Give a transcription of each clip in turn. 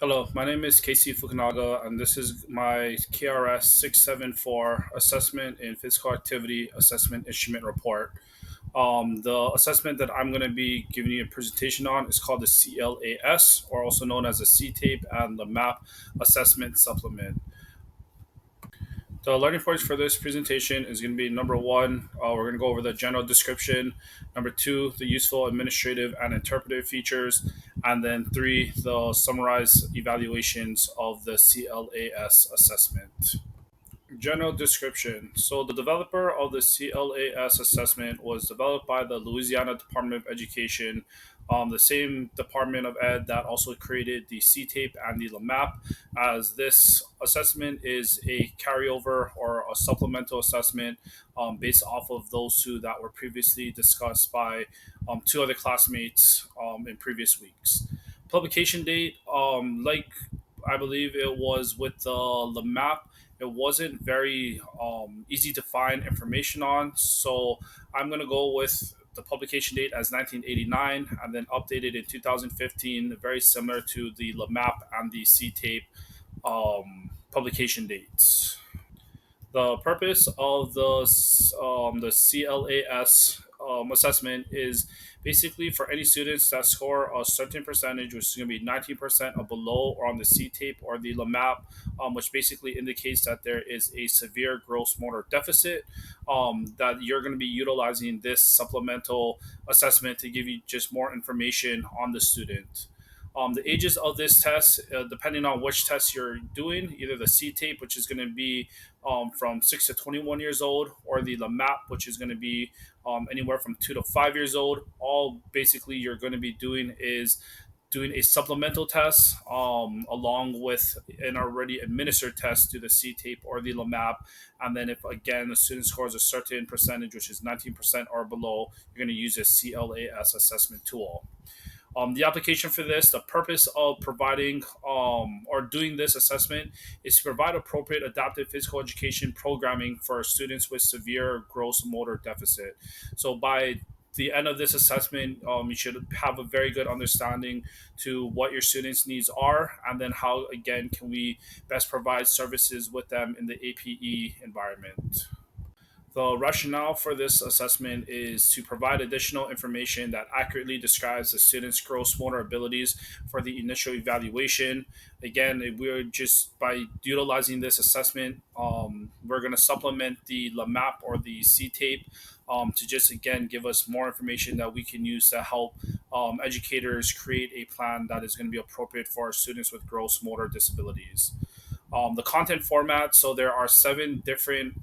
Hello, my name is Casey Fukunaga, and this is my KRS 674 Assessment in Physical Activity Assessment Instrument Report. The assessment that I'm going to be giving you a presentation on is called the CLAS, or also known as the C-Tape and the MAP Assessment Supplement. The learning points for this presentation is going to be number one, we're going to go over the general description. Number two, the useful administrative and interpretive features. And then three, the summarized evaluations of the CLAS assessment. General description. So, the developer of the CLAS assessment was developed by the Louisiana Department of Education, the same Department of Ed that also created the C-Tape and the LAMAP, as this assessment is a carryover or a supplemental assessment based off of those two that were previously discussed by two other classmates in previous weeks. Publication date, like I believe it was with the LAMAP, it wasn't very easy to find information on. So I'm going to go with the publication date as 1989 and then updated in 2015, very similar to the LAMAP and the C-Tape publication dates. The purpose of the CLAS assessment is basically for any students that score a certain percentage, which is going to be 19% or below, or on the C tape or the LAMAP, which basically indicates that there is a severe gross motor deficit. That you're going to be utilizing this supplemental assessment to give you just more information on the student. The ages of this test, depending on which test you're doing, either the C tape, which is going to be from 6 to 21 years old, or the LAMAP, which is going to be anywhere from 2 to 5 years old. All basically you're going to be doing is doing a supplemental test along with an already administered test to the C tape or the LAMAP. And then, if again the student scores a certain percentage, which is 19% or below, you're going to use a CLAS assessment tool. The application for this, the purpose of providing or doing this assessment is to provide appropriate adaptive physical education programming for students with severe gross motor deficit. So by the end of this assessment, you should have a very good understanding to what your students' needs are, and then how again can we best provide services with them in the APE environment. The rationale for this assessment is to provide additional information that accurately describes the student's gross motor abilities for the initial evaluation. Again, we're just by utilizing this assessment, we're going to supplement the LAMAP or the C tape to just again give us more information that we can use to help educators create a plan that is going to be appropriate for our students with gross motor disabilities. The content format. So there are seven different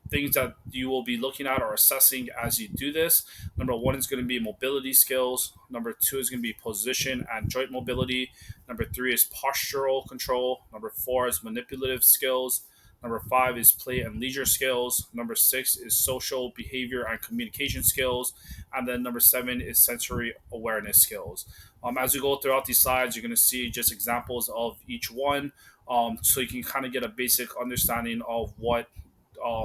things that you will be looking at or assessing as you do this. Number one is going to be mobility skills. Number two is going to be position and joint mobility. Number three is postural control. Number four is manipulative skills. Number five is play and leisure skills. Number six is social behavior and communication skills. And then number seven is sensory awareness skills. As we go throughout these slides, you're going to see just examples of each one, so you can kind of get a basic understanding of what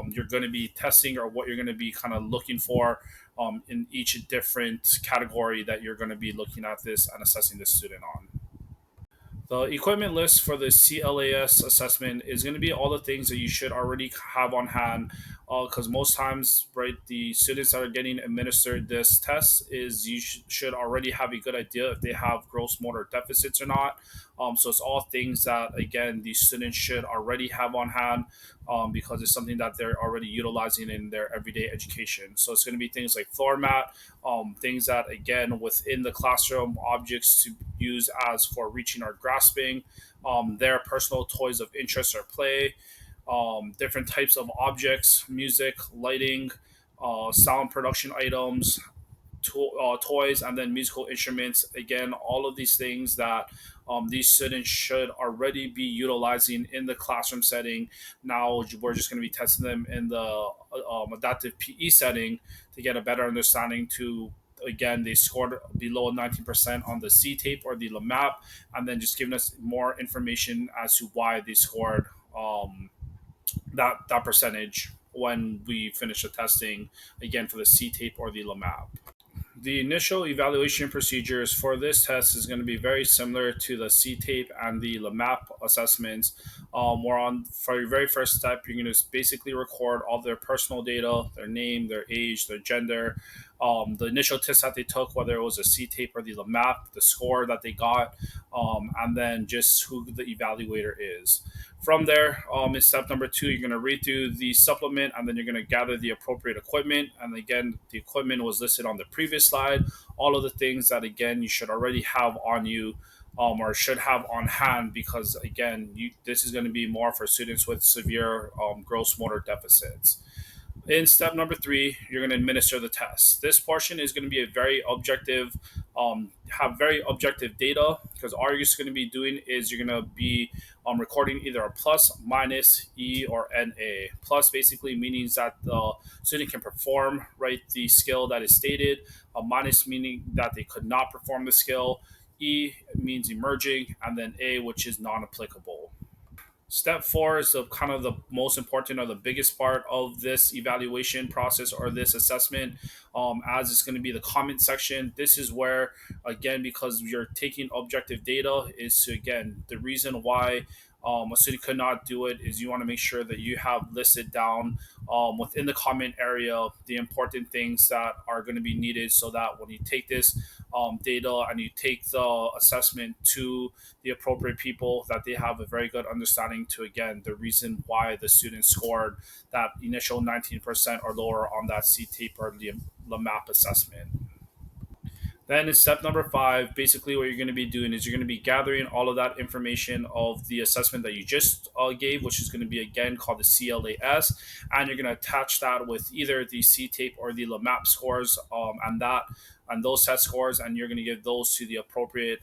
you're going to be testing or what you're going to be kind of looking for in each different category that you're going to be looking at this and assessing the student on. The equipment list for the CLAS assessment is going to be all the things that you should already have on hand, because most times, right, the students that are getting administered this test is you should already have a good idea if they have gross motor deficits or not. So it's all things that again the students should already have on hand, because it's something that they're already utilizing in their everyday education. So it's going to be things like floor mat, things that again within the classroom, objects to use as for reaching or grasping, their personal toys of interest or play, different types of objects, music, lighting, sound production items, toys, and then musical instruments. Again, all of these things that these students should already be utilizing in the classroom setting. Now we're just going to be testing them in the adaptive PE setting to get a better understanding to, again, they scored below 19% on the C tape or the LAMAP, and then just giving us more information as to why they scored that percentage when we finish the testing, again, for the C tape or the LAMAP. The initial evaluation procedures for this test is going to be very similar to the C-tape and the LAMAP assessments. Where on for your very first step, you're going to basically record all their personal data, their name, their age, their gender, the initial test that they took, whether it was a C-tape or the LAMAP, the score that they got, and then just who the evaluator is. From there, in step number two, you're going to read through the supplement and then you're going to gather the appropriate equipment. And again, the equipment was listed on the previous slide. All of the things that, again, you should already have on you or should have on hand because, again, this is going to be more for students with severe gross motor deficits. In step number three, you're going to administer the test. This portion is going to be a very objective, have very objective data because all you're just going to be doing is you're going to be recording either a plus, minus, E, or NA. Plus basically means that the student can perform right the skill that is stated. A minus meaning that they could not perform the skill. E means emerging, and then A, which is non-applicable. Step four is the kind of the most important or the biggest part of this evaluation process or this assessment, as it's going to be the comment section. This is where, again, because you're taking objective data, is to, again, the reason why a student could not do it is you want to make sure that you have listed down within the comment area the important things that are going to be needed so that when you take this data and you take the assessment to the appropriate people that they have a very good understanding to again the reason why the student scored that initial 19% or lower on that C-tape or the map assessment. Then in step number five, basically what you're going to be doing is you're going to be gathering all of that information of the assessment that you just gave, which is going to be again called the CLAS, and you're going to attach that with either the C-tape or the LAMAP scores, and those test scores, and you're going to give those to the appropriate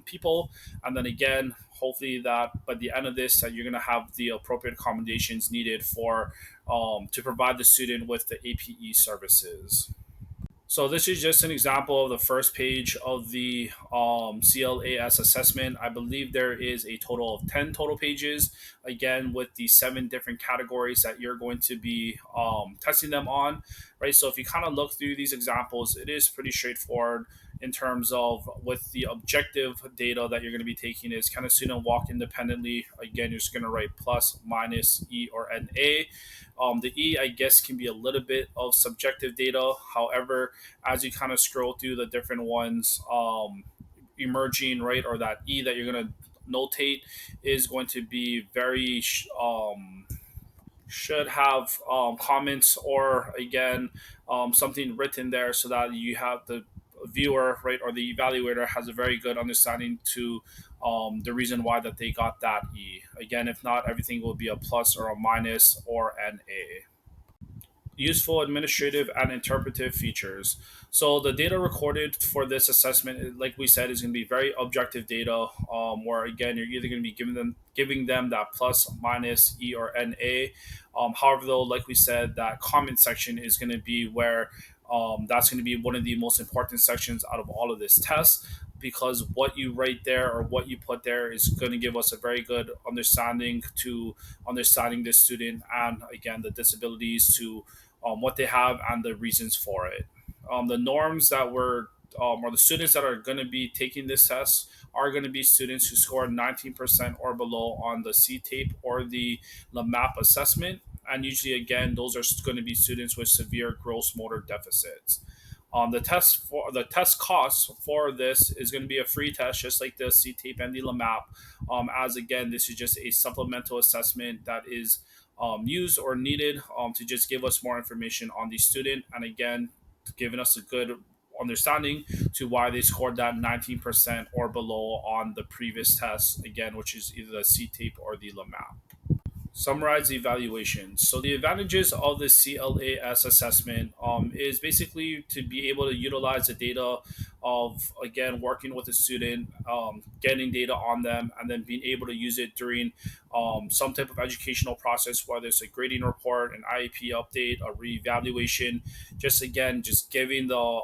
people, and then again, hopefully that by the end of this, that you're going to have the appropriate accommodations needed for to provide the student with the APE services. So this is just an example of the first page of the CLAS assessment. I believe there is a total of 10 total pages, again, with the seven different categories that you're going to be testing them on, right? So if you kind of look through these examples, it is pretty straightforward in terms of with the objective data that you're going to be taking is kind of student walk independently. Again, you're just going to write plus, minus, E, or NA. The E, I guess, can be a little bit of subjective data. However, as you kind of scroll through the different ones, emerging, right, or that E that you're going to notate is going to be very should have comments or again something written there so that you have the viewer, right, or the evaluator has a very good understanding to the reason why that they got that E. Again, if not, everything will be a plus or a minus or an A. Useful administrative and interpretive features. So the data recorded for this assessment, like we said, is going to be very objective data. Where again, you're either going to be giving them that plus, minus, E, or NA. However, though, like we said, that comment section is going to be where that's going to be one of the most important sections out of all of this test because what you write there or what you put there is going to give us a very good understanding to understanding the student and again the disabilities to what they have and the reasons for it. The norms that were or the students that are going to be taking this test are going to be students who scored 19% or below on the C tape or the LAMAP assessment. And usually, again, those are going to be students with severe gross motor deficits. The test cost for this is going to be a free test, just like the C tape and the LAMAP. As again, this is just a supplemental assessment that is used or needed to just give us more information on the student, and again, giving us a good understanding to why they scored that 19% or below on the previous test, again, which is either the C tape or the LAMAP. Summarize the evaluation. So the advantages of the CLAS assessment is basically to be able to utilize the data of again working with a student, getting data on them, and then being able to use it during some type of educational process, whether it's a grading report, an IEP update, a reevaluation. Just again, just giving the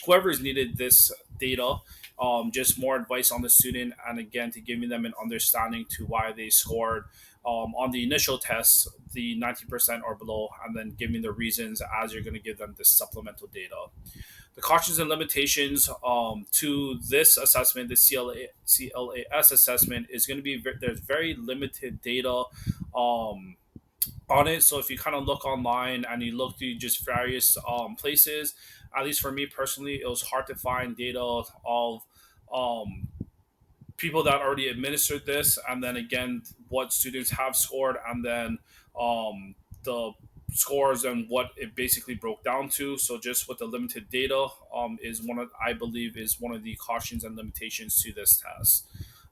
whoever is needed this data just more advice on the student, and again to giving them an understanding to why they scored on the initial test the 90% or below, and then giving the reasons as you're going to give them this supplemental data. The cautions and limitations to this assessment, the CLAS assessment, is going to be there's very limited data um, on it. So if you kind of look online and you look through just various places, at least for me personally, it was hard to find data of um, people that already administered this, and then again what students have scored, and then the scores and what it basically broke down to. So just with the limited data, is one of, I believe, is one of the cautions and limitations to this test.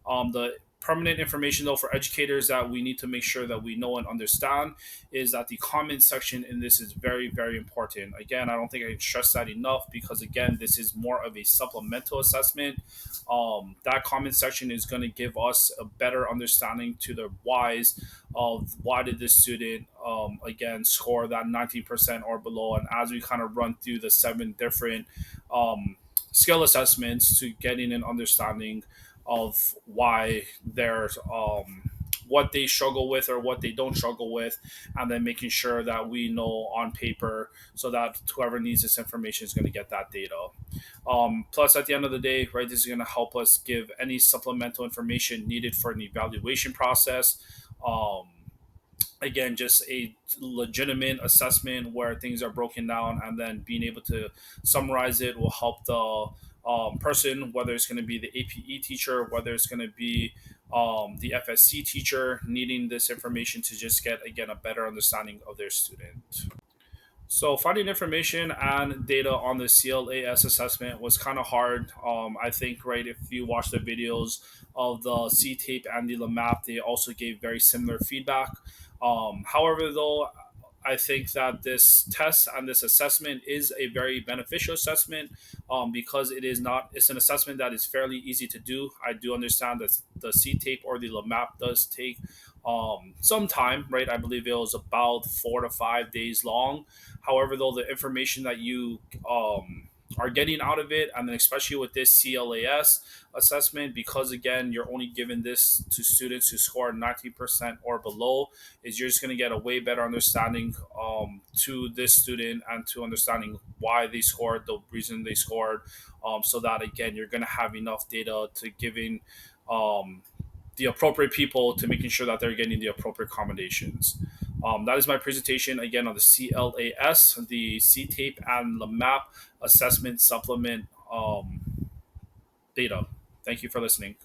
The permanent information though for educators that we need to make sure that we know and understand is that the comment section in this is very, very important. Again, I don't think I can stress that enough, because again, this is more of a supplemental assessment. That comment section is going to give us a better understanding to the whys of why did this student again score that 90% or below. And as we kind of run through the 7 different um, skill assessments to getting an understanding of why they're what they struggle with or what they don't struggle with, and then making sure that we know on paper so that whoever needs this information is going to get that data. Plus, at the end of the day, right, this is going to help us give any supplemental information needed for an evaluation process. Um, Again, just a legitimate assessment where things are broken down, and then being able to summarize it will help the person, whether it's going to be the APE teacher, whether it's going to be the FSC teacher, needing this information to just get, again, a better understanding of their student. So finding information and data on the CLAS assessment was kind of hard. I think, right, if you watch the videos of the C tape and the LAMAP, they also gave very similar feedback. However, though, I think that this test and this assessment is a very beneficial assessment, because it is not, it's an assessment that is fairly easy to do. I do understand that the C tape or the LAMAP does take some time, right? I believe it was about 4 to 5 days long. However, though, the information that you are getting out of it, and then especially with this CLAS assessment, because again, you're only giving this to students who score 90% or below, is you're just going to get a way better understanding to this student, and to understanding why they scored, the reason they scored, so that again, you're going to have enough data to giving um, the appropriate people, to making sure that they're getting the appropriate accommodations. That is my presentation again on the CLAS, the C tape and the map assessment supplement data. Thank you for listening.